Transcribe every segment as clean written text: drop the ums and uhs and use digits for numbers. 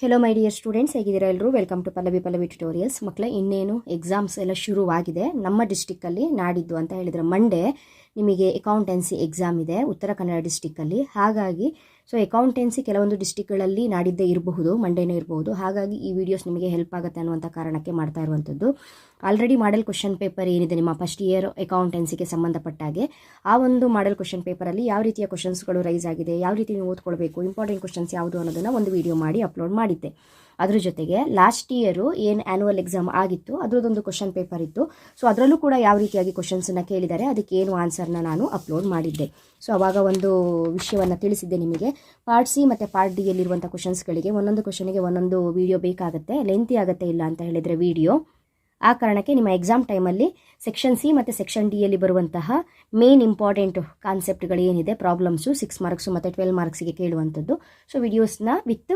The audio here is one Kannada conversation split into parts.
ಹೆಲೋ ಮೈ ಡಿಯರ್ ಸ್ಟೂಡೆಂಟ್ಸ್, ಹೇಗಿದ್ದೀರಾ ಎಲ್ಲರೂ? Welcome to Pallavi tutorials. ಮಕ್ಕಳ ಇನ್ನೇನು ಎಕ್ಸಾಮ್ಸ್ ಎಲ್ಲ ಶುರುವಾಗಿದೆ ನಮ್ಮ ಡಿಸ್ಟಿಕ್ಕಲ್ಲಿ. ನಾಡಿದ್ದು ಅಂತ ಹೇಳಿದರೆ ಮಂಡೇ ನಿಮಗೆ ಅಕೌಂಟೆನ್ಸಿ ಎಕ್ಸಾಮ್ ಇದೆ ಉತ್ತರ ಕನ್ನಡ ಡಿಸ್ಟಿಕ್ಕಲ್ಲಿ. ಹಾಗಾಗಿ ಅಕೌಂಟೆನ್ಸಿ ಕೆಲವೊಂದು ಡಿಸ್ಟಿಕ್ಗಳಲ್ಲಿ ನಾಡಿದ್ದೇ ಇರಬಹುದು, ಮಂಡೇನೇ ಇರಬಹುದು. ಹಾಗಾಗಿ ಈ ವಿಡಿಯೋಸ್ ನಿಮಗೆ ಹೆಲ್ಪ್ ಆಗುತ್ತೆ ಅನ್ನುವಂಥ ಕಾರಣಕ್ಕೆ ಮಾಡ್ತಾ ಇರುವಂಥದ್ದು. ಆಲ್ರೆಡಿ ಮಾಡೆಲ್ ಕ್ವಶನ್ ಪೇಪರ್ ಏನಿದೆ ನಿಮ್ಮ ಫಸ್ಟ್ ಇಯರ್ ಅಕೌಂಟೆನ್ಸಿಗೆ ಸಂಬಂಧಪಟ್ಟಾಗೆ, ಆ ಒಂದು ಮಾಡೆಲ್ ಕ್ವಶನ್ ಪೇಪರಲ್ಲಿ ಯಾವ ರೀತಿಯ ಕ್ವಶನ್ಸ್ಗಳು ರೈಸ್ ಆಗಿದೆ, ಯಾವ ರೀತಿ ನೀವು ಓದ್ಕೊಳ್ಬೇಕು, ಇಂಪಾರ್ಟೆಂಟ್ ಕ್ವಶನ್ಸ್ ಯಾವುದು ಅನ್ನೋದನ್ನು ಒಂದು ವಿಡಿಯೋ ಮಾಡಿ ಅಪ್ಲೋಡ್ ಮಾಡಿದ್ದೆ. ಅದ್ರ ಜೊತೆಗೆ ಲಾಸ್ಟ್ ಇಯರು ಏನು ಆ್ಯನ್ಯುವಲ್ ಎಕ್ಸಾಮ್ ಆಗಿತ್ತು ಅದರದ್ದೊಂದು ಕ್ವಶನ್ ಪೇಪರ್ ಇತ್ತು. ಅದರಲ್ಲೂ ಕೂಡ ಯಾವ ರೀತಿಯಾಗಿ ಕ್ವಶನ್ಸನ್ನು ಕೇಳಿದ್ದಾರೆ, ಅದಕ್ಕೆ ಏನು ಆನ್ಸರ್ನ ನಾನು ಅಪ್ಲೋಡ್ ಮಾಡಿದ್ದೆ. ಆವಾಗ ಒಂದು ವಿಷಯವನ್ನು ತಿಳಿಸಿದ್ದೆ ನಿಮಗೆ. ಪಾರ್ಟ್ ಸಿ ಮತ್ತು ಪಾರ್ಟ್ ಡಿ ಯಲ್ಲಿರುವಂಥ ಕ್ವಶನ್ಸ್ಗಳಿಗೆ ಒಂದೊಂದು ಕ್ವಶನಿಗೆ ಒಂದೊಂದು ವಿಡಿಯೋ ಬೇಕಾಗುತ್ತೆ, ಲೆಂತಿ ಆಗುತ್ತೆ ಇಲ್ಲ ಅಂತ ಹೇಳಿದರೆ ವಿಡಿಯೋ. ಆ ಕಾರಣಕ್ಕೆ ನಿಮ್ಮ ಎಕ್ಸಾಮ್ ಟೈಮಲ್ಲಿ ಸೆಕ್ಷನ್ ಸಿ ಮತ್ತು ಸೆಕ್ಷನ್ ಡಿ ಯಲ್ಲಿ ಬರುವಂತಹ ಮೇನ್ ಇಂಪಾರ್ಟೆಂಟ್ ಕಾನ್ಸೆಪ್ಟ್ಗಳು ಏನಿದೆ, ಪ್ರಾಬ್ಲಮ್ಸು 6 ಮಾರ್ಕ್ಸು ಮತ್ತು 12 ಮಾರ್ಕ್ಸಿಗೆ ಕೇಳುವಂಥದ್ದು. ವಿಡಿಯೋಸ್ನ ವಿತ್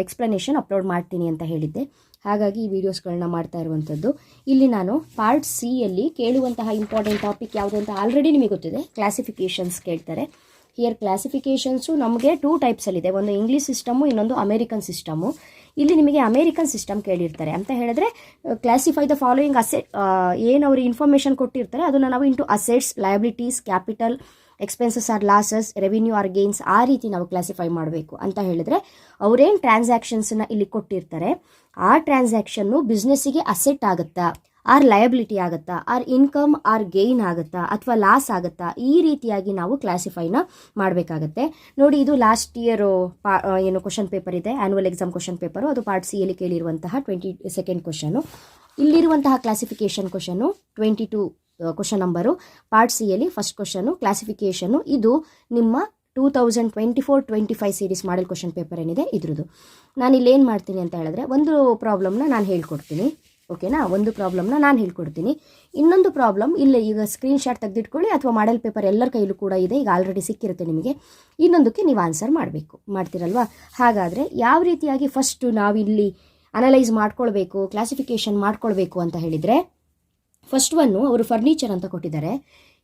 ಎಕ್ಸ್ಪ್ಲನೇಷನ್ ಅಪ್ಲೋಡ್ ಮಾಡ್ತೀನಿ ಅಂತ ಹೇಳಿದ್ದೆ. ಹಾಗಾಗಿ ಈ ವಿಡಿಯೋಸ್ಗಳನ್ನ ಮಾಡ್ತಾ ಇರುವಂಥದ್ದು. ಇಲ್ಲಿ ನಾನು ಪಾರ್ಟ್ ಸಿ ಯಲ್ಲಿ ಕೇಳುವಂತಹ ಇಂಪಾರ್ಟೆಂಟ್ ಟಾಪಿಕ್ ಯಾವುದು ಅಂತ ಆಲ್ರೆಡಿ ನಿಮಗೆ ಗೊತ್ತಿದೆ. ಕ್ಲಾಸಿಫಿಕೇಷನ್ಸ್ ಕೇಳ್ತಾರೆ. ಹಿಯರ್ ಕ್ಲಾಸಿಫಿಕೇಷನ್ಸು ನಮಗೆ 2 ಟೈಪ್ಸಲ್ಲಿದೆ. ಒಂದು ಇಂಗ್ಲೀಷ್ ಸಿಸ್ಟಮು, ಇನ್ನೊಂದು ಅಮೇರಿಕನ್ ಸಿಸ್ಟಮು. ಇಲ್ಲಿ ನಿಮಗೆ ಅಮೇರಿಕನ್ ಸಿಸ್ಟಮ್ ಕೇಳಿರ್ತಾರೆ. ಅಂತ ಹೇಳಿದ್ರೆ ಕ್ಲಾಸಿಫೈ ದ ಫಾಲೋಯಿಂಗ್ ಅಸೆಟ್, ಏನು ಅವರು ಇನ್ಫಾರ್ಮೇಷನ್ ಕೊಟ್ಟಿರ್ತಾರೆ ಅದನ್ನು ನಾವು into assets, liabilities, capital, expenses or losses, revenue or gains, ಆ ರೀತಿ ನಾವು ಕ್ಲಾಸಿಫೈ ಮಾಡಬೇಕು. ಅಂತ ಹೇಳಿದ್ರೆ ಅವರೇನು ಟ್ರಾನ್ಸಾಕ್ಷನ್ಸನ್ನ ಇಲ್ಲಿ ಕೊಟ್ಟಿರ್ತಾರೆ, ಆ ಟ್ರಾನ್ಸಾಕ್ಷನ್ನು ಬಿಸ್ನೆಸ್ಸಿಗೆ ಅಸೆಟ್ ಆಗುತ್ತಾ, ಆರ್ ಲಯಬಿಲಿಟಿ ಆಗುತ್ತಾ, ಆರ್ ಇನ್ಕಮ್ ಆರ್ ಗೇನ್ ಆಗುತ್ತಾ, ಅಥವಾ ಲಾಸ್ ಆಗುತ್ತಾ, ಈ ರೀತಿಯಾಗಿ ನಾವು ಕ್ಲಾಸಿಫೈನ ಮಾಡಬೇಕಾಗತ್ತೆ. ನೋಡಿ, ಇದು ಲಾಸ್ಟ್ ಇಯರ್ ಏನು ಕ್ವಶನ್ ಪೇಪರ್ ಇದೆ, ಆ್ಯನ್ಯುವಲ್ ಎಕ್ಸಾಮ್ ಕ್ವಶನ್ ಪೇಪರು, ಅದು ಪಾರ್ಟ್ ಸಿ ಯಲ್ಲಿ ಕೇಳಿರುವಂತಹ 22nd ಕ್ವಶನು. ಇಲ್ಲಿರುವಂತಹ classification question 22 question number. Part C ಯಲ್ಲಿ ಫಸ್ಟ್ ಕ್ವಶನು ಕ್ಲಾಸಿಫಿಕೇಷನು. ಇದು ನಿಮ್ಮ 2024-25 ಸೀರೀಸ್ ಮಾಡೆಲ್ ಕ್ವಶನ್ ಪೇಪರ್ ಏನಿದೆ ಇದ್ರದ್ದು. ನಾನು ಇಲ್ಲಿ ಏನು ಮಾಡ್ತೀನಿ ಅಂತ ಹೇಳಿದ್ರೆ, ಒಂದು ಪ್ರಾಬ್ಲಮ್ನ ನಾನು ಹೇಳ್ಕೊಡ್ತೀನಿ, ಓಕೆನಾ? ಒಂದು ಪ್ರಾಬ್ಲಮ್ನ ನಾನು ಹೇಳ್ಕೊಡ್ತೀನಿ. ಇನ್ನೊಂದು ಪ್ರಾಬ್ಲಮ್ ಇಲ್ಲೇ ಈಗ ಸ್ಕ್ರೀನ್ ಶಾಟ್ ತೆಗೆದಿಟ್ಕೊಳ್ಳಿ, ಅಥವಾ ಮಾಡೆಲ್ ಪೇಪರ್ ಎಲ್ಲರ ಕೈಲೂ ಕೂಡ ಇದೆ, ಈಗ ಆಲ್ರೆಡಿ ಸಿಕ್ಕಿರುತ್ತೆ ನಿಮಗೆ. ಇನ್ನೊಂದಕ್ಕೆ ನೀವು ಆನ್ಸರ್ ಮಾಡ್ತೀರಲ್ವಾ? ಹಾಗಾದರೆ ಯಾವ ರೀತಿಯಾಗಿ ಫಸ್ಟು ನಾವಿಲ್ಲಿ ಅನಲೈಸ್ ಮಾಡ್ಕೊಳ್ಬೇಕು, ಕ್ಲಾಸಿಫಿಕೇಷನ್ ಮಾಡ್ಕೊಳ್ಬೇಕು ಅಂತ ಹೇಳಿದರೆ, ಫಸ್ಟ್ ಒನ್ನು ಅವರು ಫರ್ನಿಚರ್ ಅಂತ ಕೊಟ್ಟಿದ್ದಾರೆ.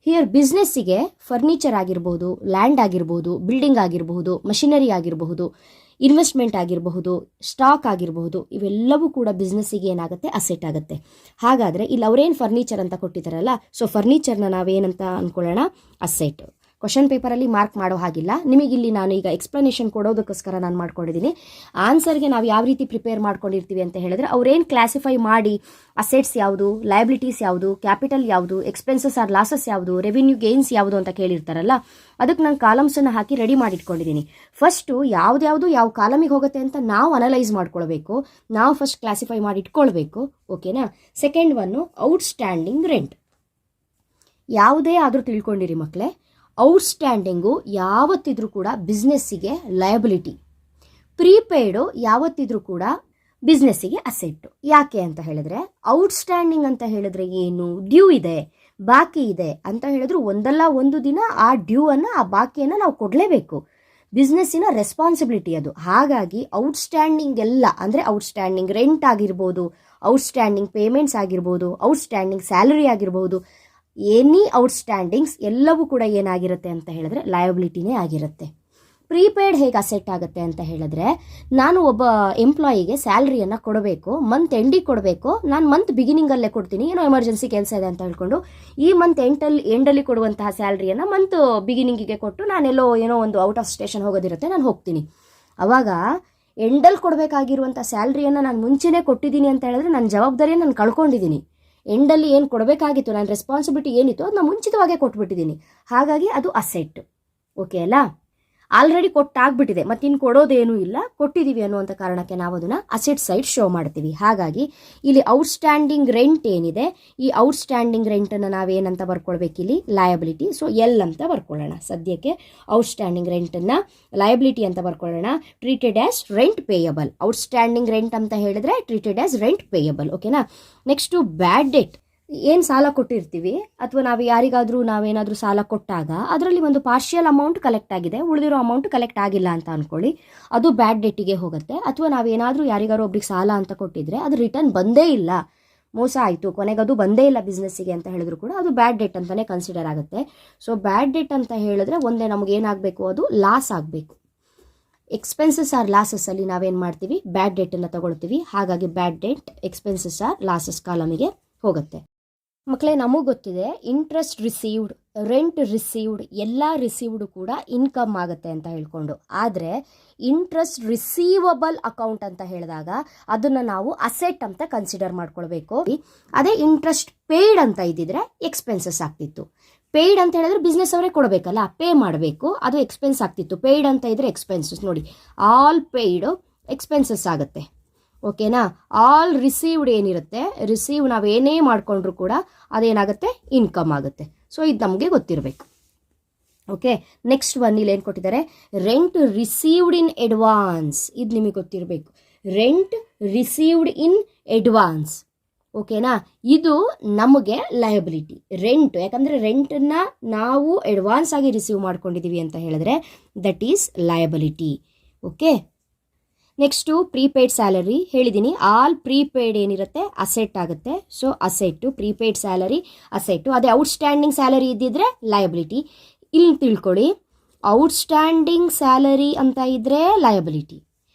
ಹಿಯರ್ ಬಿಸ್ನೆಸ್ಸಿಗೆ ಫರ್ನಿಚರ್ ಆಗಿರ್ಬೋದು, ಲ್ಯಾಂಡ್ ಆಗಿರ್ಬೋದು, ಬಿಲ್ಡಿಂಗ್ ಆಗಿರಬಹುದು, ಮಷಿನರಿ ಆಗಿರಬಹುದು, ಇನ್ವೆಸ್ಟ್ಮೆಂಟ್ ಆಗಿರಬಹುದು, ಸ್ಟಾಕ್ ಆಗಿರಬಹುದು, ಇವೆಲ್ಲವೂ ಕೂಡ ಬಿಸ್ನೆಸ್ಸಿಗೆ ಏನಾಗುತ್ತೆ, ಅಸೆಟ್ ಆಗುತ್ತೆ. ಹಾಗಾದರೆ ಇಲ್ಲಿ ಅವರೇನು ಫರ್ನಿಚರ್ ಅಂತ ಕೊಟ್ಟಿದ್ದಾರಲ್ಲ, ಫರ್ನಿಚರ್ನ ನಾವೇನಂತ ಅಂದ್ಕೊಳ್ಳೋಣ, ಅಸೆಟ್. ಕ್ವಶನ್ ಪೇಪರಲ್ಲಿ ಮಾರ್ಕ್ ಮಾಡೋ ಹಾಗಿಲ್ಲ. ನಿಮಗಿಲ್ಲಿ ನಾನು ಈಗ ಎಕ್ಸ್ಪ್ಲನೇಷನ್ ಕೊಡೋದಕ್ಕೋಸ್ಕರ ನಾನು ಮಾಡ್ಕೊಂಡಿದ್ದೀನಿ. ಆನ್ಸರ್ಗೆ ನಾವು ಯಾವ ರೀತಿ ಪ್ರಿಪೇರ್ ಮಾಡ್ಕೊಂಡಿರ್ತೀವಿ ಅಂತ ಹೇಳಿದ್ರೆ, ಅವ್ರೇನು ಕ್ಲಾಸಿಫೈ ಮಾಡಿ ಅಸೆಟ್ಸ್ ಯಾವುದು, ಲಯಬಿಲಿಟೀಸ್ ಯಾವುದು, ಕ್ಯಾಪಿಟಲ್ ಯಾವುದು, ಎಕ್ಸ್ಪೆನ್ಸಸ್ ಆರ್ ಲಾಸಸ್ ಯಾವುದು, ರೆವಿನ್ಯೂ ಗೇನ್ಸ್ ಯಾವುದು ಅಂತ ಕೇಳಿರ್ತಾರಲ್ಲ, ಅದಕ್ಕೆ ನಾನು ಕಾಲಮ್ಸನ್ನು ಹಾಕಿ ರೆಡಿ ಮಾಡಿಟ್ಕೊಂಡಿದ್ದೀನಿ. ಫಸ್ಟು ಯಾವ್ದು ಯಾವ ಕಾಲಮಿಗೆ ಹೋಗುತ್ತೆ ಅಂತ ನಾವು ಅನಲೈಸ್ ಮಾಡ್ಕೊಳ್ಬೇಕು, ನಾವು ಫಸ್ಟ್ ಕ್ಲಾಸಿಫೈ ಮಾಡಿ ಇಟ್ಕೊಳ್ಬೇಕು, ಓಕೆನಾ? Second one outstanding rent. ಯಾವುದೇ ಆದರೂ ತಿಳ್ಕೊಂಡಿರಿ ಮಕ್ಕಳೇ, ಔಟ್ಸ್ಟ್ಯಾಂಡಿಂಗು ಯಾವತ್ತಿದ್ರೂ ಕೂಡ ಬಿಸ್ನೆಸ್ಸಿಗೆ ಲಯಬಿಲಿಟಿ, ಪ್ರೀಪೇಯ್ಡು ಯಾವತ್ತಿದ್ರೂ ಕೂಡ ಬಿಸ್ನೆಸ್ಸಿಗೆ ಅಸೆಟ್ಟು. ಯಾಕೆ ಅಂತ ಹೇಳಿದ್ರೆ, ಔಟ್ಸ್ಟ್ಯಾಂಡಿಂಗ್ ಅಂತ ಹೇಳಿದ್ರೆ ಏನು, ಡ್ಯೂ ಇದೆ, ಬಾಕಿ ಇದೆ ಅಂತ ಹೇಳಿದ್ರು ಒಂದಲ್ಲ ಒಂದು ದಿನ ಆ ಡ್ಯೂವನ್ನು, ಆ ಬಾಕಿಯನ್ನು ನಾವು ಕೊಡಲೇಬೇಕು. ಬಿಸ್ನೆಸ್ಸಿನ ರೆಸ್ಪಾನ್ಸಿಬಿಲಿಟಿ ಅದು. ಹಾಗಾಗಿ ಔಟ್ಸ್ಟ್ಯಾಂಡಿಂಗ್ ಎಲ್ಲ ಅಂದರೆ ಔಟ್ಸ್ಟ್ಯಾಂಡಿಂಗ್ ರೆಂಟ್ ಆಗಿರ್ಬೋದು, ಔಟ್ಸ್ಟ್ಯಾಂಡಿಂಗ್ ಪೇಮೆಂಟ್ಸ್ ಆಗಿರ್ಬೋದು, ಔಟ್ಸ್ಟ್ಯಾಂಡಿಂಗ್ ಸ್ಯಾಲರಿ ಆಗಿರ್ಬೋದು, ಎನಿ ಔಟ್ಸ್ಟ್ಯಾಂಡಿಂಗ್ಸ್ ಎಲ್ಲವೂ ಕೂಡ ಏನಾಗಿರುತ್ತೆ ಅಂತ ಹೇಳಿದ್ರೆ ಲಯಬಿಲಿಟಿನೇ ಆಗಿರುತ್ತೆ. ಪ್ರೀಪೇಯ್ಡ್ ಹೇಗೆ ಅಸೆಟ್ ಆಗುತ್ತೆ ಅಂತ ಹೇಳಿದ್ರೆ, ನಾನು ಒಬ್ಬ ಎಂಪ್ಲಾಯಿಗೆ ಸ್ಯಾಲ್ರಿಯನ್ನು ಕೊಡಬೇಕು, ಮಂತ್ ಎಂಡಿಗೆ ಕೊಡಬೇಕು. ನಾನು ಮಂತ್ ಬಿಗಿನಿಂಗಲ್ಲೇ ಕೊಡ್ತೀನಿ, ಏನೋ ಎಮರ್ಜೆನ್ಸಿ ಕೆಲಸ ಇದೆ ಅಂತ ಹೇಳ್ಕೊಂಡು ಈ ಮಂತ್ ಎಂಡಲ್ಲಿ ಕೊಡುವಂತಹ ಸ್ಯಾಲ್ರಿಯನ್ನು ಮಂತ್ ಬಿಗಿನಿಂಗಿಗೆ ಕೊಟ್ಟು ನಾನೆಲ್ಲೋ ಏನೋ ಒಂದು ಔಟ್ ಆಫ್ ಸ್ಟೇಷನ್ ಹೋಗೋದಿರುತ್ತೆ, ನಾನು ಹೋಗ್ತೀನಿ. ಅವಾಗ ಎಂಡಲ್ಲಿ ಕೊಡಬೇಕಾಗಿರುವಂಥ ಸ್ಯಾಲ್ರಿಯನ್ನು ನಾನು ಮುಂಚೆನೇ ಕೊಟ್ಟಿದ್ದೀನಿ ಅಂತ ಹೇಳಿದ್ರೆ ನನ್ನ ಜವಾಬ್ದಾರಿಯನ್ನು ನಾನು ಕಳ್ಕೊಂಡಿದ್ದೀನಿ. ಎಂಡಲ್ಲಿ ಏನು ಕೊಡಬೇಕಾಗಿತ್ತು, ನನ್ನ ರೆಸ್ಪಾನ್ಸಿಬಿಲಿಟಿ ಏನಿತ್ತು ಅದು ನಾನು ಮುಂಚಿತವಾಗೇ ಕೊಟ್ಬಿಟ್ಟಿದ್ದೀನಿ. ಹಾಗಾಗಿ ಅದು ಅಸೆಟ್, ಓಕೆ ಅಲ್ಲ? ಆಲ್ರೆಡಿ ಕೊಟ್ಟಾಗ್ಬಿಟ್ಟಿದೆ, ಮತ್ತಿನ್ನು ಕೊಡೋದೇನೂ ಇಲ್ಲ, ಕೊಟ್ಟಿದ್ದೀವಿ ಅನ್ನುವಂಥ ಕಾರಣಕ್ಕೆ ನಾವು ಅದನ್ನು ಅಸೆಟ್ ಸೈಡ್ ಶೋ ಮಾಡ್ತೀವಿ. ಹಾಗಾಗಿ ಇಲ್ಲಿ ಔಟ್ಸ್ಟ್ಯಾಂಡಿಂಗ್ ರೆಂಟ್ ಏನಿದೆ, ಈ ಔಟ್ಸ್ಟ್ಯಾಂಡಿಂಗ್ ರೆಂಟನ್ನು ನಾವೇನಂತ ಬರ್ಕೊಳ್ಬೇಕಿಲ್ಲಿ, ಲಯಬಿಲಿಟಿ. ಎಲ್ ಅಂತ ಬರ್ಕೊಳ್ಳೋಣ ಸದ್ಯಕ್ಕೆ. ಔಟ್ಸ್ಟ್ಯಾಂಡಿಂಗ್ ರೆಂಟನ್ನು ಲಯಬಿಲಿಟಿ ಅಂತ ಬರ್ಕೊಳ್ಳೋಣ. Treated as rent payable. Outstanding rent ಅಂತ ಹೇಳಿದ್ರೆ ಟ್ರೀಟೆಡ್ ಆ್ಯಸ್ ರೆಂಟ್ ಪೇಯಬಲ್, ಓಕೆನಾ? Next bad debt. ಏನು ಸಾಲ ಕೊಟ್ಟಿರ್ತೀವಿ ಅಥವಾ ನಾವು ಯಾರಿಗಾದರೂ ನಾವೇನಾದರೂ ಸಾಲ ಕೊಟ್ಟಾಗ ಅದರಲ್ಲಿ ಒಂದು ಪಾರ್ಷಿಯಲ್ ಅಮೌಂಟ್ ಕಲೆಕ್ಟ್ ಆಗಿದೆ, ಉಳಿದಿರೋ ಅಮೌಂಟ್ ಕಲೆಕ್ಟ್ ಆಗಿಲ್ಲ ಅಂತ ಅಂದ್ಕೊಳ್ಳಿ, ಅದು ಬ್ಯಾಡ್ ಡೆಟ್ಟಿಗೆ ಹೋಗುತ್ತೆ. ಅಥವಾ ನಾವೇನಾದರೂ ಯಾರಿಗಾರು ಒಬ್ರಿಗೆ ಸಾಲ ಅಂತ ಕೊಟ್ಟಿದ್ರೆ ಅದು ರಿಟರ್ನ್ ಬಂದೇ ಇಲ್ಲ, ಮೋಸ ಆಯಿತು, ಕೊನೆಗೆ ಅದು ಬಂದೇ ಇಲ್ಲ ಬಿಸ್ನೆಸ್ಸಿಗೆ ಅಂತ ಹೇಳಿದ್ರು ಕೂಡ ಅದು ಬ್ಯಾಡ್ ಡೆಟ್ ಅಂತಲೇ ಕನ್ಸಿಡರ್ ಆಗುತ್ತೆ. ಬ್ಯಾಡ್ ಡೆಟ್ ಅಂತ ಹೇಳಿದ್ರೆ ಒಂದೇ ನಮಗೇನಾಗಬೇಕು, ಅದು ಲಾಸ್ ಆಗಬೇಕು. ಎಕ್ಸ್ಪೆನ್ಸಸ್ ಆರ್ ಲಾಸಸ್ ಅಲ್ಲಿ ನಾವೇನು ಮಾಡ್ತೀವಿ, ಬ್ಯಾಡ್ ಡೆಟನ್ನು ತಗೊಳ್ತೀವಿ. ಹಾಗಾಗಿ ಬ್ಯಾಡ್ ಡೆಟ್ ಎಕ್ಸ್ಪೆನ್ಸಸ್ ಆರ್ ಲಾಸಸ್ ಕಾಲಮಿಗೆ ಹೋಗುತ್ತೆ. ಮಕ್ಕಳೇ, ನಮಗೆ ಗೊತ್ತಿದೆ ಇಂಟ್ರೆಸ್ಟ್ ರಿಸೀವ್ಡ್, ರೆಂಟ್ ರಿಸೀವ್ಡ್, ಎಲ್ಲ ರಿಸೀವ್ಡ್ ಕೂಡ ಇನ್ಕಮ್ ಆಗುತ್ತೆ ಅಂತ ಹೇಳ್ಕೊಂಡು. ಆದರೆ ಇಂಟ್ರೆಸ್ಟ್ ರಿಸೀವಬಲ್ ಅಕೌಂಟ್ ಅಂತ ಹೇಳಿದಾಗ ಅದನ್ನು ನಾವು ಅಸೆಟ್ ಅಂತ ಕನ್ಸಿಡರ್ ಮಾಡ್ಕೊಳ್ಬೇಕು. ಅದೇ ಇಂಟ್ರೆಸ್ಟ್ ಪೇಯ್ಡ್ ಅಂತ ಇದ್ದಿದ್ರೆ ಎಕ್ಸ್ಪೆನ್ಸಸ್ ಆಗ್ತಿತ್ತು. ಪೇಯ್ಡ್ ಅಂತ ಹೇಳಿದ್ರೆ ಬಿಸ್ನೆಸ್ ಅವರೇ ಕೊಡಬೇಕಲ್ಲ, ಪೇ ಮಾಡಬೇಕು, ಅದು ಎಕ್ಸ್ಪೆನ್ಸ್ ಆಗ್ತಿತ್ತು. ಪೇಯ್ಡ್ ಅಂತ ಇದ್ರೆ ಎಕ್ಸ್ಪೆನ್ಸಸ್. ನೋಡಿ, ಆಲ್ ಪೇಯ್ಡ್ ಎಕ್ಸ್ಪೆನ್ಸಸ್ ಆಗುತ್ತೆ. ಓಕೆನಾ. ಆಲ್ ರಿಸೀವ್ಡ್ ಏನಿರುತ್ತೆ, ರಿಸೀವ್ ನಾವೇನೇ ಮಾಡಿಕೊಂಡ್ರು ಕೂಡ ಅದೇನಾಗುತ್ತೆ, ಇನ್ಕಮ್ ಆಗುತ್ತೆ. ಸೊ ಇದು ನಮಗೆ ಗೊತ್ತಿರಬೇಕು. ಓಕೆ, ನೆಕ್ಸ್ಟ್ ಒನ್ ಇಲ್ಲಿ ಏನು ಕೊಟ್ಟಿದ್ದಾರೆ, ರೆಂಟ್ ರಿಸೀವ್ಡ್ ಇನ್ ಅಡ್ವಾನ್ಸ್. ಇದು ನಿಮಗೆ ಗೊತ್ತಿರಬೇಕು. Rent received in advance. ಓಕೆನಾ, ಇದು ನಮಗೆ ಲಯಬಿಲಿಟಿ. ರೆಂಟ್, ಯಾಕಂದರೆ ರೆಂಟನ್ನು ನಾವು ಅಡ್ವಾನ್ಸ್ ಆಗಿ ರಿಸೀವ್ ಮಾಡ್ಕೊಂಡಿದ್ದೀವಿ ಅಂತ ಹೇಳಿದ್ರೆ that is liability. Okay, next prepaid salary ಹೇಳಿದ್ದೀನಿ. ಆಲ್ ಪ್ರೀಪೇಯ್ಡ್ ಏನಿರುತ್ತೆ ಅಸೆಟ್ ಆಗುತ್ತೆ. So asset, prepaid salary asset. ಅದೇ ಔಟ್ಸ್ಟ್ಯಾಂಡಿಂಗ್ ಸ್ಯಾಲರಿ ಇದ್ದಿದ್ರೆ ಲಯಬಿಲಿಟಿ. ಇಲ್ಲಿ ತಿಳ್ಕೊಳ್ಳಿ, ಔಟ್ಸ್ಟ್ಯಾಂಡಿಂಗ್ ಸ್ಯಾಲರಿ ಅಂತ ಇದ್ದರೆ ಲಯಬಿಲಿಟಿ,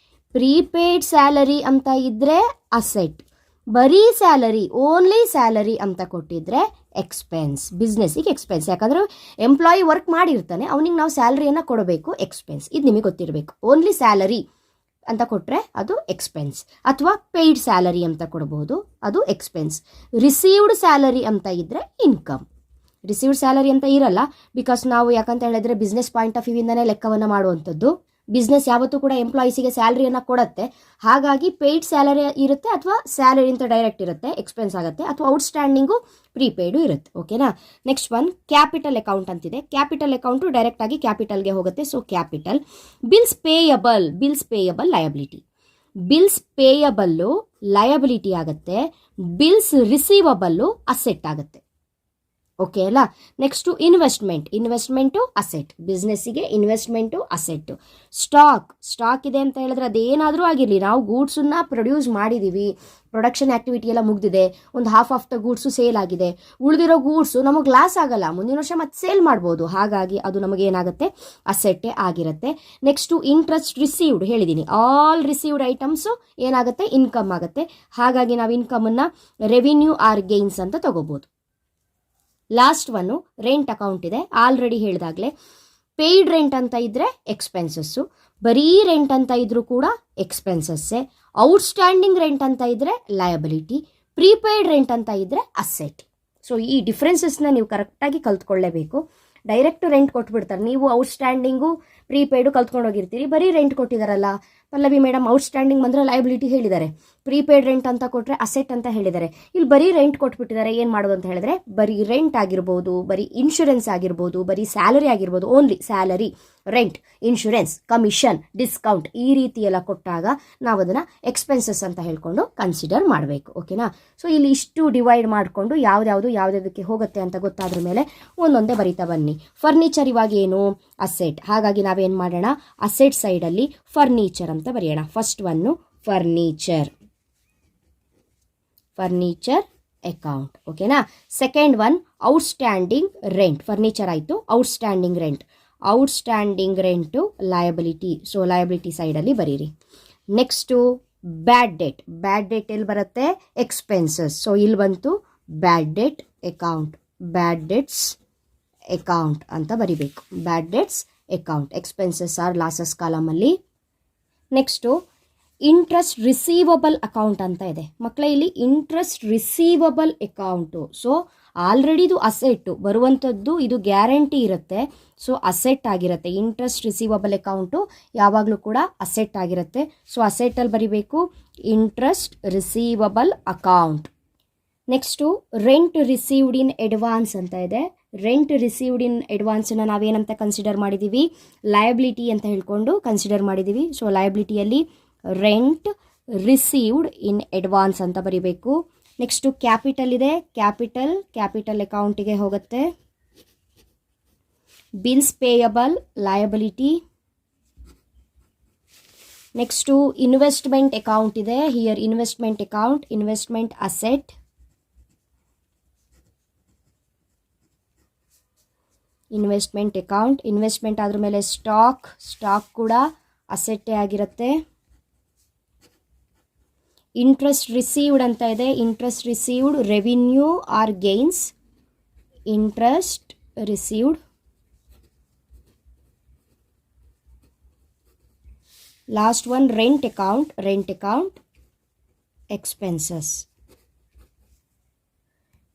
ಪ್ರೀಪೇಯ್ಡ್ ಸ್ಯಾಲರಿ ಅಂತ ಇದ್ದರೆ ಅಸೆಟ್, ಬರೀ ಸ್ಯಾಲರಿ, ಓನ್ಲಿ ಸ್ಯಾಲರಿ ಅಂತ ಕೊಟ್ಟಿದ್ರೆ ಎಕ್ಸ್ಪೆನ್ಸ್. ಬಿಸ್ನೆಸ್ಸಿಗೆ ಎಕ್ಸ್ಪೆನ್ಸ್, ಯಾಕಂದರೆ ಎಂಪ್ಲಾಯಿ ವರ್ಕ್ ಮಾಡಿರ್ತಾನೆ, ಅವನಿಗೆ ನಾವು ಸ್ಯಾಲರಿಯನ್ನು ಕೊಡಬೇಕು, ಎಕ್ಸ್ಪೆನ್ಸ್. ಇದು ನಿಮಗೆ ಗೊತ್ತಿರಬೇಕು. ಓನ್ಲಿ ಸ್ಯಾಲರಿ ಅಂತ ಕೊಟ್ಟರೆ ಅದು ಎಕ್ಸ್ಪೆನ್ಸ್, ಅಥವಾ ಪೇಯ್ಡ್ ಸ್ಯಾಲರಿ ಅಂತ ಕೊಡಬಹುದು, ಅದು ಎಕ್ಸ್ಪೆನ್ಸ್. ರಿಸೀವ್ಡ್ ಸ್ಯಾಲರಿ ಅಂತ ಇದ್ದರೆ ಇನ್ಕಮ್. ರಿಸೀವ್ಡ್ ಸ್ಯಾಲರಿ ಅಂತ ಇರಲ್ಲ, ಬಿಕಾಸ್ ನಾವು ಯಾಕಂತ ಹೇಳಿದ್ರೆ ಬಿಸ್ನೆಸ್ ಪಾಯಿಂಟ್ ಆಫ್ ವ್ಯೂವಿಂದನೇ ಲೆಕ್ಕವನ್ನು ಮಾಡುವಂಥದ್ದು. ಬಿಸ್ನೆಸ್ ಯಾವತ್ತೂ ಕೂಡ ಎಂಪ್ಲಾಯೀಸಿಗೆ ಸ್ಯಾಲರಿಯನ್ನು ಕೊಡುತ್ತೆ. ಹಾಗಾಗಿ ಪೇಯ್ಡ್ ಸ್ಯಾಲರಿ ಇರುತ್ತೆ, ಅಥವಾ ಸ್ಯಾಲರಿ ಅಂತ ಡೈರೆಕ್ಟ್ ಇರುತ್ತೆ, ಎಕ್ಸ್ಪೆನ್ಸ್ ಆಗುತ್ತೆ, ಅಥವಾ ಔಟ್ಸ್ಟ್ಯಾಂಡಿಂಗು ಪ್ರೀಪೇಯ್ಡು ಇರುತ್ತೆ. ಓಕೆನಾ. ನೆಕ್ಸ್ಟ್ ಒನ್ ಕ್ಯಾಪಿಟಲ್ ಅಕೌಂಟ್ ಅಂತಿದೆ. ಕ್ಯಾಪಿಟಲ್ ಅಕೌಂಟು ಡೈರೆಕ್ಟ್ ಆಗಿ ಕ್ಯಾಪಿಟಲ್ಗೆ ಹೋಗುತ್ತೆ. So capital. Bills payable, bills payable liability. Bills payable liability ಆಗುತ್ತೆ. ಬಿಲ್ಸ್ ರಿಸೀವಬಲ್ಲು ಅಸೆಟ್ ಆಗುತ್ತೆ. ಓಕೆ ಅಲ್ಲ. Next investment, investment asset. ಬಿಸ್ನೆಸ್ಸಿಗೆ ಇನ್ವೆಸ್ಟ್ಮೆಂಟು ಅಸೆಟ್ಟು. ಸ್ಟಾಕ್, ಸ್ಟಾಕ್ ಇದೆ ಅಂತ ಹೇಳಿದ್ರೆ ಅದೇನಾದರೂ ಆಗಿರಲಿ, ನಾವು ಗೂಡ್ಸನ್ನು ಪ್ರೊಡ್ಯೂಸ್ ಮಾಡಿದ್ದೀವಿ, ಪ್ರೊಡಕ್ಷನ್ ಆ್ಯಕ್ಟಿವಿಟಿ ಎಲ್ಲ ಮುಗಿದಿದೆ, ಒಂದು half of the goods sale ಆಗಿದೆ, ಉಳಿದಿರೋ ಗೂಡ್ಸು ನಮಗೆ ಲಾಸ್ ಆಗಲ್ಲ, ಮುಂದಿನ ವರ್ಷ ಮತ್ತೆ ಸೇಲ್ ಮಾಡ್ಬೋದು. ಹಾಗಾಗಿ ಅದು ನಮಗೆ ಏನಾಗುತ್ತೆ, ಅಸೆಟ್ಟೇ ಆಗಿರುತ್ತೆ. ನೆಕ್ಸ್ಟು ಇಂಟ್ರೆಸ್ಟ್ ರಿಸೀವ್ಡ್ ಹೇಳಿದ್ದೀನಿ. ಆಲ್ ರಿಸೀವ್ಡ್ ಐಟಮ್ಸು ಏನಾಗುತ್ತೆ, ಇನ್ಕಮ್ ಆಗುತ್ತೆ. ಹಾಗಾಗಿ ನಾವು ಇನ್ಕಮನ್ನು ರೆವಿನ್ಯೂ ಆರ್ ಗೇನ್ಸ್ ಅಂತ ತಗೋಬೋದು. ಲಾಸ್ಟ್ ಒನ್ನು ರೆಂಟ್ ಅಕೌಂಟ್ ಇದೆ. ಆಲ್ರೆಡಿ ಹೇಳಿದಾಗಲೇ ಪೇಯ್ಡ್ ರೆಂಟ್ ಅಂತ ಇದ್ದರೆ ಎಕ್ಸ್ಪೆನ್ಸಸ್ಸು, ಬರೀ ರೆಂಟ್ ಅಂತ ಇದ್ರೂ ಕೂಡ ಎಕ್ಸ್ಪೆನ್ಸಸ್ಸೇ. ಔಟ್ಸ್ಟ್ಯಾಂಡಿಂಗ್ ರೆಂಟ್ ಅಂತ ಇದ್ದರೆ ಲಯಬಿಲಿಟಿ, ಪ್ರೀಪೇಯ್ಡ್ ರೆಂಟ್ ಅಂತ ಇದ್ದರೆ ಅಸೆಟ್. ಸೊ ಈ ಡಿಫ್ರೆನ್ಸಸ್ನ ನೀವು ಕರೆಕ್ಟಾಗಿ ಕಲ್ತ್ಕೊಳ್ಳೇಬೇಕು. ಡೈರೆಕ್ಟ್ ರೆಂಟ್ ಕೊಟ್ಬಿಡ್ತಾರೆ, ನೀವು ಔಟ್ಸ್ಟ್ಯಾಂಡಿಂಗು ಪ್ರೀಪೇಯ್ಡು ಕಲ್ತ್ಕೊಂಡೋಗಿರ್ತೀರಿ, ಬರೀ ರೆಂಟ್ ಕೊಟ್ಟಿದ್ದಾರಲ್ಲ. ಪಲ್ಲವಿ ಮೇಡಮ್ ಔಟ್ಸ್ಟ್ಯಾಂಡಿಂಗ್ ಬಂದರೆ ಲಯಬಿಲಿಟಿ ಹೇಳಿದ್ದಾರೆ, ಪ್ರೀಪೇಯ್ಡ್ ರೆಂಟ್ ಅಂತ ಕೊಟ್ಟರೆ ಅಸೆಟ್ ಅಂತ ಹೇಳಿದ್ದಾರೆ. ಇಲ್ಲಿ ಬರೀ ರೆಂಟ್ ಕೊಟ್ಬಿಟ್ಟಿದ್ದಾರೆ. ಏನು ಮಾಡೋದು ಅಂತ ಹೇಳಿದ್ರೆ, ಬರೀ ರೆಂಟ್ ಆಗಿರ್ಬೋದು, ಬರೀ ಇನ್ಶೂರೆನ್ಸ್ ಆಗಿರ್ಬೋದು, ಬರೀ ಸ್ಯಾಲರಿ ಆಗಿರ್ಬೋದು, only salary, rent, insurance, commission, discount ಈ ರೀತಿ ಎಲ್ಲ ಕೊಟ್ಟಾಗ ನಾವು ಅದನ್ನು ಎಕ್ಸ್ಪೆನ್ಸಸ್ ಅಂತ ಹೇಳ್ಕೊಂಡು ಕನ್ಸಿಡರ್ ಮಾಡಬೇಕು. ಓಕೆನಾ. ಸೊ ಇಲ್ಲಿ ಇಷ್ಟು ಡಿವೈಡ್ ಮಾಡಿಕೊಂಡು ಯಾವುದಕ್ಕೆ ಹೋಗುತ್ತೆ ಅಂತ ಗೊತ್ತಾದ್ರ ಮೇಲೆ ಒಂದೊಂದೇ ಬರಿತಾ ಬನ್ನಿ. ಫರ್ನಿಚರ್ ಇವಾಗ ಏನು, ಅಸೆಟ್. ಹಾಗಾಗಿ ನಾವೇನು ಮಾಡೋಣ, ಅಸೆಟ್ ಸೈಡಲ್ಲಿ ಫರ್ನಿಚರ್ ಅಂತ ಬರೆಯೋಣ. First one furniture, furniture account. ಓಕೆನಾ. Second one outstanding rent. Furniture ಆಯಿತು, outstanding rent. Outstanding rent liability. So liability ಸೈಡಲ್ಲಿ ಬರೀರಿ. Next bad debt. Bad debt ಎಲ್ಲಿ ಬರುತ್ತೆ, ಎಕ್ಸ್ಪೆನ್ಸಸ್. ಸೊ ಇಲ್ಲಿ ಬಂತು bad debt account, bad debts account ಅಂತ ಬರಿಬೇಕು. Bad debts account, expenses or losses ಕಾಲಮಲ್ಲಿ. ನೆಕ್ಸ್ಟು ಇಂಟ್ರೆಸ್ಟ್ ರಿಸೀವಬಲ್ ಅಕೌಂಟ್ ಅಂತ ಇದೆ. ಮಕ್ಕಳೇ, ಇಲ್ಲಿ interest receivable account. So already ಇದು ಅಸೆಟ್ಟು ಬರುವಂಥದ್ದು, ಇದು ಗ್ಯಾರಂಟಿ ಇರುತ್ತೆ. ಸೊ ಅಸೆಟ್ ಆಗಿರುತ್ತೆ. ಇಂಟ್ರೆಸ್ಟ್ ರಿಸೀವಬಲ್ ಅಕೌಂಟು ಯಾವಾಗಲೂ ಕೂಡ ಅಸೆಟ್ ಆಗಿರುತ್ತೆ. ಸೊ ಅಸೆಟ್ಟಲ್ಲಿ ಬರಿಬೇಕು interest receivable account. Next rent received in advance ಅಂತ ಇದೆ. ರೆಂಟ್ ರಿಸೀವ್ಡ್ ಇನ್ ಅಡ್ವಾನ್ಸನ್ನು ನಾವೇನಂತ ಕನ್ಸಿಡರ್ ಮಾಡಿದ್ದೀವಿ, ಲಯಬಿಲಿಟಿ ಅಂತ ಹೇಳ್ಕೊಂಡು ಕನ್ಸಿಡರ್ ಮಾಡಿದ್ದೀವಿ. ಸೊ ಲಯಬಿಲಿಟಿಯಲ್ಲಿ ರೆಂಟ್ ರಿಸೀವ್ಡ್ ಇನ್ ಅಡ್ವಾನ್ಸ್ ಅಂತ ಬರಿಬೇಕು. ನೆಕ್ಸ್ಟು ಕ್ಯಾಪಿಟಲ್ ಇದೆ. ಕ್ಯಾಪಿಟಲ್ ಅಕೌಂಟಿಗೆ ಹೋಗುತ್ತೆ. Bills payable liability. Next investment account ಇದೆ. Here investment account, investment asset. Investment account, investment ಆದ್ರ ಮೇಲೆ ಸ್ಟಾಕ್ ಕೂಡ ಅಸೆಟ್ಟೇ ಆಗಿರುತ್ತೆ. ಇಂಟ್ರೆಸ್ಟ್ ರಿಸೀವ್ಡ್ ಅಂತ ಇದೆ. Interest received, revenue or gains. Interest received. Last one rent account. Rent account, expenses.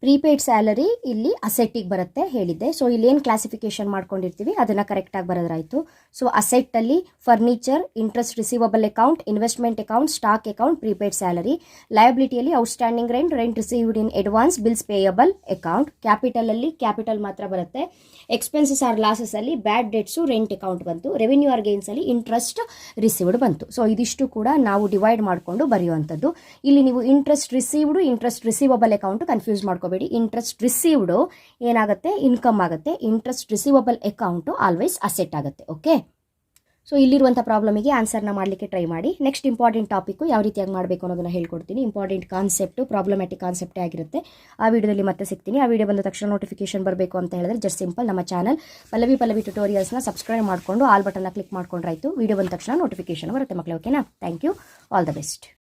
Prepaid salary ಇಲ್ಲಿ ಅಸೆಟ್ಟಿಗೆ ಬರುತ್ತೆ ಹೇಳಿದ್ದೆ. ಸೊ ಇಲ್ಲಿ ಏನು ಕ್ಲಾಸಿಫಿಕೇಶನ್ ಮಾಡ್ಕೊಂಡಿರ್ತೀವಿ ಅದನ್ನು ಕರೆಕ್ಟಾಗಿ ಬರೋದ್ರಾಯಿತು. ಸೊ ಅಸೆಟ್ಟಲ್ಲಿ furniture, interest receivable account, investment account, stock account, prepaid salary. ಲಯಬಿಲಿಟಿಯಲ್ಲಿ outstanding rent, rent received in advance, bills payable account. ಕ್ಯಾಪಿಟಲಲ್ಲಿ ಕ್ಯಾಪಿಟಲ್ ಮಾತ್ರ ಬರುತ್ತೆ. ಎಕ್ಸ್ಪೆನ್ಸಸ್ ಆರ್ ಲಾಸಸಲ್ಲಿ ಬ್ಯಾಡ್ ಡೆಟ್ಸು, ರೆಂಟ್ ಅಕೌಂಟ್ ಬಂತು. ರೆವಿನ್ಯೂ ಆರ್ ಗೇನ್ಸಲ್ಲಿ ಇಂಟ್ರೆಸ್ಟ್ ರಿಸೀವ್ಡ್ ಬಂತು. ಸೊ ಇದಿಷ್ಟು ಕೂಡ ನಾವು ಡಿವೈಡ್ ಮಾಡಿಕೊಂಡು ಬರೆಯುವಂಥದ್ದು. ಇಲ್ಲಿ ನೀವು interest received, interest receivable account confuse ಮಾಡ್ಕೋಬೇಡಿ. ಇಂಟ್ರೆಸ್ಟ್ ರಿಸೀವ್ಡು ಏನಾಗುತ್ತೆ, ಇನ್ಕಮ್ ಆಗುತ್ತೆ. Interest receivable account always asset ಆಗುತ್ತೆ. ಓಕೆ, ಸೊ ಇಲ್ಲಿರುವಂಥ ಪ್ರಾಬ್ಲಮಿಗೆ ಆನ್ಸರ್ನ ಮಾಡಲಿಕ್ಕೆ ಟ್ರೈ ಮಾಡಿ. ನೆಕ್ಸ್ಟ್ ಇಂಪಾರ್ಟೆಂಟ್ ಟಾಪಿಕ್ಕು ಯಾವ ರೀತಿಯಾಗಿ ಮಾಡಬೇಕು ಅನ್ನೋದನ್ನು ಹೇಳ್ಕೊಡ್ತೀನಿ. ಇಂಪಾರ್ಟೆಂಟ್ ಕಾನ್ಸೆಪ್ಟು ಪ್ರಾಬ್ಲಮ್ಯಾಟಿಕ್ ಕಾನ್ಸೆಪ್ಟೇ ಆಗಿರುತ್ತೆ. ಆ ವಿಡಿಯೋದಲ್ಲಿ ಮತ್ತೆ ಸಿಗ್ತೀನಿ. ಆ ವಿಡಿಯೋ ಬಂದ ತಕ್ಷಣ ನೋಟಿಫಿಕೇಶನ್ ಬರಬೇಕು ಅಂತ ಹೇಳಿದ್ರೆ ಜಸ್ಟ್ ಸಿಂಪಲ್ ನಮ್ಮ ಚಾನಲ್ ಪಲ್ಲವಿ ಟ್ಯುಟೋರಿಯಲ್ಸ್ನ ಸಬ್ಸ್ಕ್ರೈಬ್ ಮಾಡಿಕೊಂಡು ಆಲ್ ಬಟನ್ನ ಕ್ಲಿಕ್ ಮಾಡ್ಕೊಂಡ್ರಾಯ್ತು. ವಿಡಿಯೋ ಬಂದ ತಕ್ಷಣ ನೋಟಿಫಿಕೇಶನ್ ಬರುತ್ತೆ ಮಕ್ಕಳೇ. ಓಕೆನಾ? Thank you. All the best.